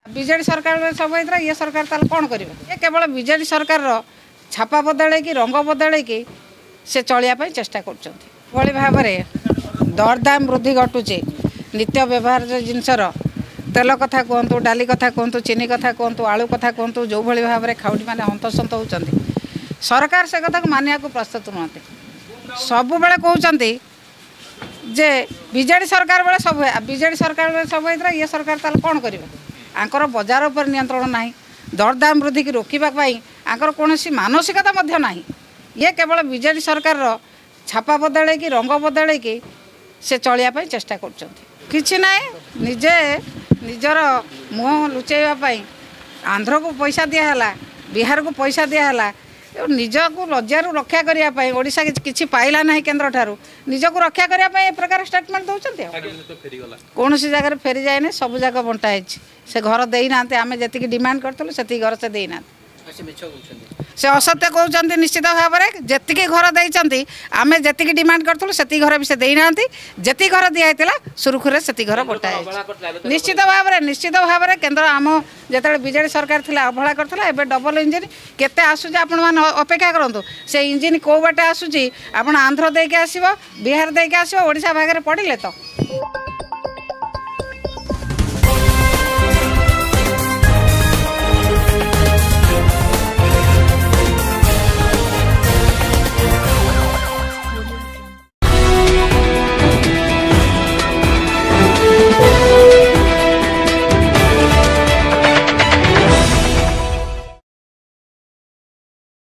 BJD सरकार सब होता ये सरकार ताल कौन कर केवल बीजेडी सरकार छापा बदल कि रंग बदल कि से चलिया चेष्टा कर भाव में दरदाम वृद्धि घटुचे नित्य व्यवहार जिनसर तेल कथा कहतु डाली कथा कहतु चीनी कथा कहतु आलू कथा कहतु जो भाई भाव में खाउटी मैंने हंतसंत होती सरकार से कथा को मानिया प्रस्तुत नुहति सब बेले कहते जे बीजेडी सरकार बेले सब बीजेडी सरकार बेले सब होता ये सरकार ताल कौन कर आंकर बजार पर नियंत्रण ना दरदाम वृद्धि की रोकवाई आंकर कौन मानसिकता ना ये केवल बीजेडी सरकार छापा बदल कि रंग बदल कि से चलिया चेष्टा कर निजे निजर मुह लुचेवाई आंध्र को पैसा दिहला बिहार को पैसा दिहला निज को लज्जार रक्षा करने ओडिशा किसी पाइला ना केन्द्र ठारू निज को रक्षा करने प्रकार स्टेटमेंट दौरान कौन सी जगह फेरी जाए सब जगह बंटाई से घर देना आम जी डिमांड करूँ से घर से देना से असत्य कहते निश्चित भाव में जी घर देती आम जी डिमांड करूँ से घर भी से देना जी घर दिखाई सुरुखुरे से घर बटाई निश्चित भाव में केन्द्र आम जो बीजेडी सरकार थी अवहेला करता है डबल इंजिन केते आसूँ आपण अपेक्षा करूँ से इंजिन कौ बाटे आसूँ आप आंध्र देके आसो बिहार देके आसो ओडिशा भाग में पड़े तो